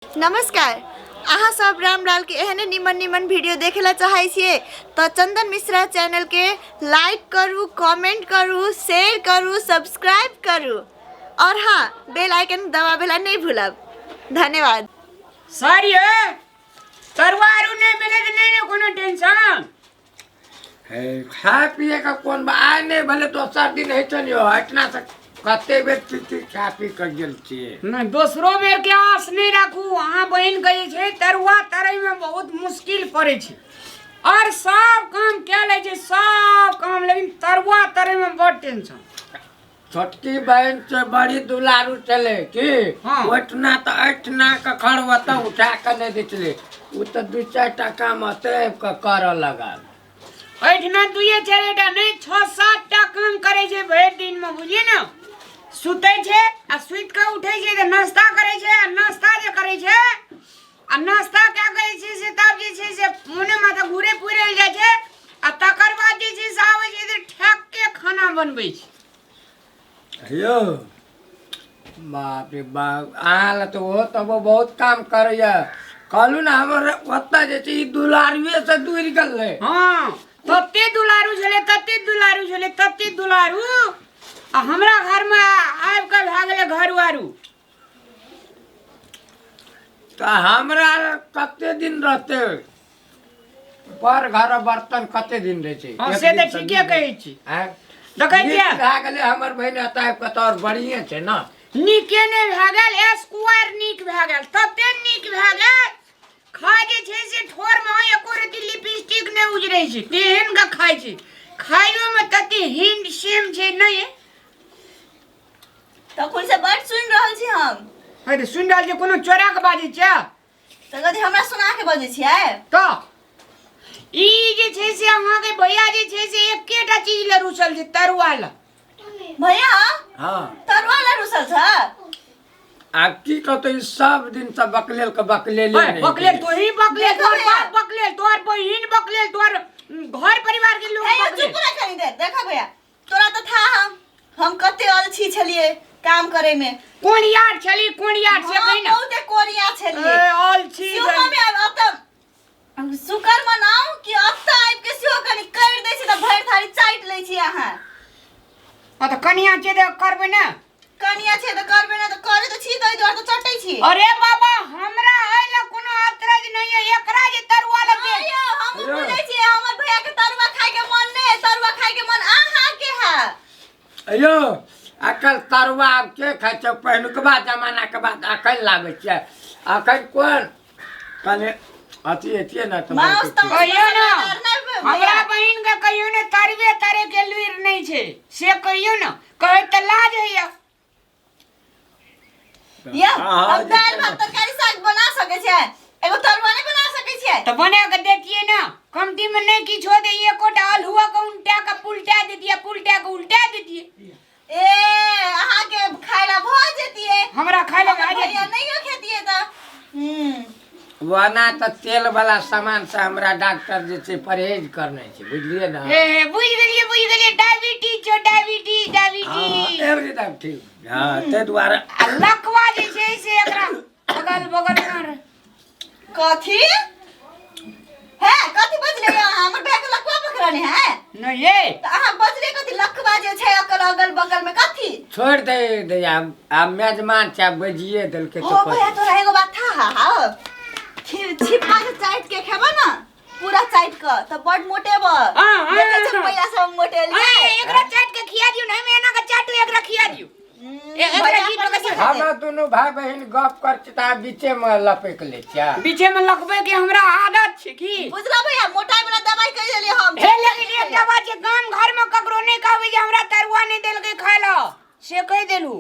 नमस्कार। अहाँ सब रामलाल के एहने निमन निमन वीडियो देखेला चाहे छिए तो चंदन मिश्रा चैनल के लाइक करू, कमेंट करू, शेयर करू, सब्सक्राइब करू और हाँ, बेल आइकन दबावेला नहीं भूलब। धन्यवाद। सर ये तरवारू नहीं मिले तो नहीं कोनो टेंशन खाए पिए का कौन बा आए नहीं भले तो सर्दी नहीं चलियो इतना से कते बेर पीती खा पी कर गेल छिए मैं दूसरो बेर के आस नहीं रखू। वहाँ बहन गई छे तरुआ तरई में बहुत मुश्किल पड़े छे और सब काम क्या ले छे सब काम, लेकिन तरुआ तरई में बहुत टेंशन। छोटकी बहन से बड़ी दुलारू चले की हाँ। उठना तो इतना का खड़वता उठा कर नहीं दिखले वो तो दू चार टका मते का कर लगा ऐठना दुए चारेटा नहीं 6-7 टा काम करे छे भर दिन में, बुझिए ना। सुते छे आ सुत के उठे छे तो नाश्ता करे छे आ नाश्ता जे करे छे आ नाश्ता क्या करे छे से तब जे छे से मुने माथा घूरे पुरे जाय छे आ तकर बाद जे छे से आवे छे तो ठक के खाना बनबै छे। यो बाप रे बाप आल तो वो तो वो बहुत काम करैया कहलू ना हमर ओत्ता जे छै दुलारुए से दूर गेल है। हां तत्ते दुलारू छले तत्ते दुलारू आ हमरा घर में आब के भ गेले घरवारू। तो हमरा कते दिन रहते पर घर बर्तन कते दिन रहे छै हां से त ठीके कहै छी। देखै छियै भए गेलै हमर बहिन एतय कतौर बढ़िए छै ना नीके ने भए गेल स्क्वायर नीक भए गेल तते नीक भए गेल खा जे छै से ठोर में एको रति लिपस्टिक ने उजरै छै तेहन का खाइ छै खाइयो में तते हिंड सेम छै नहीं तो कोन से बड़ सुन रहल छी हम। अरे सुन रहल छै कोनो चोरा के बाजै छै तो कथि हमरा सुना के बजै छियै तो ई जे छै से अहाँ के भैया जे छै से एकेटा चीज ले रुसल छै तरुआ ल। भैया हां तरुआ ला रुसल छ आ की कहतो ई सब दिन से बकलेल के बकलेल नहीं बकलेल तो ही बकलेल तोर बाप बकलेल तोर बहिन बकलेल तोर घर परिवार के लोग बकलेल। चुप रह कनी देर। देखा भैया तोरा तो था हम कते अलछी छलिए काम करे में। कोनियार छली कोनियार से कहि ना बहुते कोरिया छलिए अलछी सुबह में अब त शुक्र मनाऊ कि अब त आइब के सेहो कनी कर दै छी त भरि थारी चाट लै छी अहाँ। आ त कनिया छै त करबै ना कनिया छै त करबै ना त करे त छी दई द्वार त चटै छी। अरे बाबा हमरा आइला कोनो अतरज नहीं है एकरा जे तरुआ लगे अयो हम बोलै छी हमर भैया के तरुआ खाए के मन नै तरुआ खाए के मन अहाँ के है। अयो अकल तरुआ अब के खाइ छै पहिनुकबा जमाना के बाद अकल लागे छै अकल कोन कने अथी एतिए ना तो माउस त कहियो ना हमरा बहिन के कहियो ने तरवे तरे के लुइर नहीं छै से कहियो ना कहै त लाज हैया। या हम दाल भात तरकारी साग बना सकै छै एगो तरुआ नै बना सकै छै तो बना के देतिए ना कमती में नहीं किछो दे एकोटा अलहुआ के उल्टा के पुलटा देतिए पुलटा के उल्टा देतिए ए अहाँ के खाइला भ जेतिए हमरा खाइला आ भैया जाए नहीं खेतिए त वना तो तेल वाला सामान से हमरा डॉक्टर जे छै परहेज करने छै बुझलिए ना। हे बुझ गेलिए डायबिटीज छो डायबिटीज डायबिटीज एकदम ठीक हां ते दुआरे लकवा जे छै से एकरा अगल बगल में कथी है कथी बजले हमर बैग लखवा पकड़ने है नहीं ये त अहाँ बजले कथी लखवा जे छै ओकर अगल बगल में कथी छोड़ दे अब मेजमान छै बजिए देल के ओ भैया तोरा एगो बात था हां छिपा के चाट के खेबा ना पूरा चाट के त बड मोटेबा देखे छ पहिला सब मोटेल एकरा चाट के खिया दियो ना मैना का चाटू एकरा खिया दियो एकरा की तो कैसे हम दोनों भाई बहन गप करछ त बीचे में लपेक ले छ बीचे में लकबे के हमरा आदत छै की बुझला भैया मोटाई वाला दवाई कह देली हम हे लेकिन एक दवा जे गाम घर में ककरो नहीं कहबै जे हमरा तरुआ नहीं देल के खाय ला से कह देलू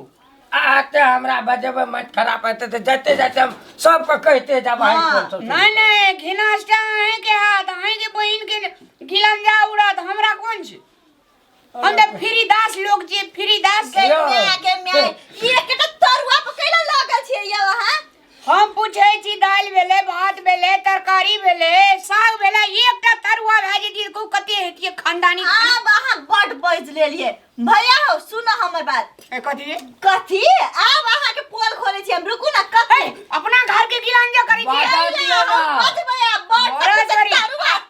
आते हमरा बजब मत खराब होते तो जाते जाते हम सबको कहते जब नहीं नहीं घिनास्टा है के हाथ है के बहिन के गिलंजा उड़त हमरा कौन छै हम त फ्री दास लोग जे फ्री दास के म्या ये केटा तरुआ पे कैला लागल छै ये वहां हम पूछे छी दाल भेले भात भेले तरकारी भेले साग भेले एकटा तरुआ भाजी दी को कते हेतिए खानदानी अब अहाँ बड बज लेलिए भैया हो सुनो हमर बात कथी कथी अब अहाँ के पोल खोले छी हम रुकू ना कथी अपना घर के गिलांजा करी बता दिया ना। कथी भैया बड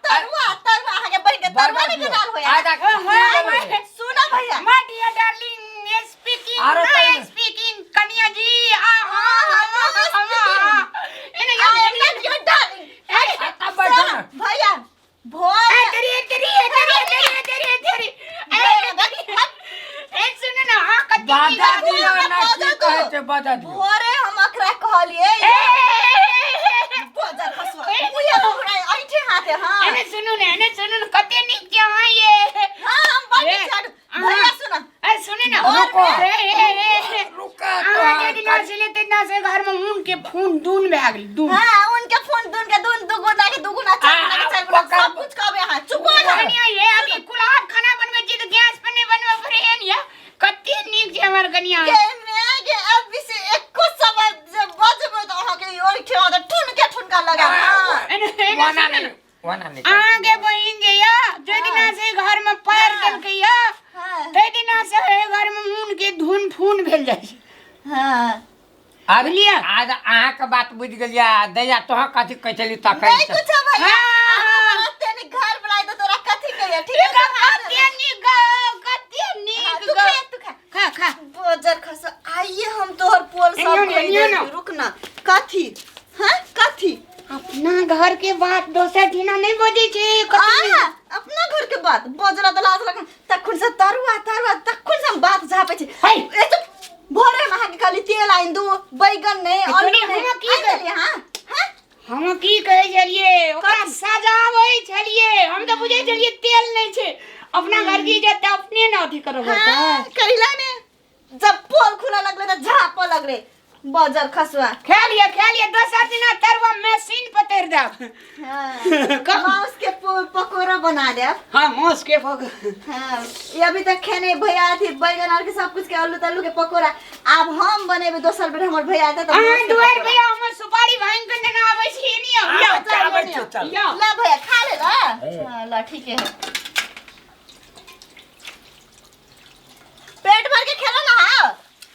तरुआ अहाँ के बहिन के तरुआ नहीं बनाल होया आजा सुनो भैया माय डियर डार्लिंग अरे स्पीकिंग कन्या जी भैया भोर भोरे हम अकरा कहलिए बजार खसवा मुया भोरे ऐठे हाथे हां सुनो कते निक के ये हां हम बड़ी छाड़ भैया सुनो रुका से घर में ऊन के खून दून भए गेल दून हां उनके फोन दून के दून दुगुना के दुगुना चार सब कुछ कहबे हां चुप हो जा ये अभी कुलाब खाना बनबे छी त गैस पर नहीं बनबे पड़े या कते निक छै हमर कनिया के मैं के अब से एको समय जब बजबे त अहाँ के ओइ ठे त ठुनका लगा वाना आगे बहिन जे या जे दिना से घर में पैर देलकै या ते दिना से घर में ऊन के धुन फून भेल जाइ छै हां अगलिया आज अहाँ के बात बुझ गेलिया दैया तोह कथि कहली तखन नहीं कुछ भैया तेने घर बुलाए तो तोरा कथि कहिया ठीक है तू खा बजर खस आइए हम तोहर पोल सब रुक ना कथि हां कथि अपना घर के बात दोसर दिना नहीं बजे छै अपना घर के बात बजरा त लाज लगन तखन से तरुआ तखन से हम बात झापे छै ए तो भोरे में के खाली तेल आइन दू बैगन नहीं आलू नहीं की करिए हां हम की कहे छलिए ओकरा सजावे छलिए हम तो बुझे छलिए तेल नहीं छै अपना घर की इज्जत अपने न अथी करब कहिला ने जब पोल खुला लगले त झाप लगले बजर खसवा खा लिया दोसर दिन तरुआ मशीन पर तर देब मांस के पकोड़ा बना देब हां मांस के पकोड़ा हां ये अभी तक खेने भैया थी बैगन और के सब कुछ के आलू तल्लू के पकोड़ा अब हम बनेबे दोसर बेर हमर भैया आते त दुआर भैया हम सुपारी भांग के न आबै छी नहीं चल ला भैया खा ले ला ला ठीक है पेट भर के खेलो ना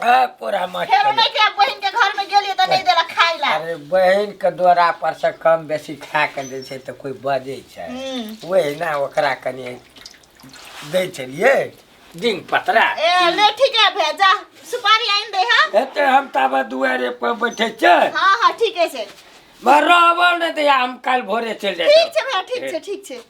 हां पूरा मत खेलो नहीं के बहन के घर में गेलिए त नहीं देला खाइ ला अरे बहन के द्वारा पर से कम बेसी खा के दे छै त कोई बजे छै वही ना ओकरा कनी दे छलिए दिन पतरा ए ले ठीक है भेजा सुपारी आइन दे हां एते हम ताबा दुआरे पर बैठे छै हां ठीक है से बराबर ने दे हम कल भोरे चल जाए ठीक छै भैया ठीक छै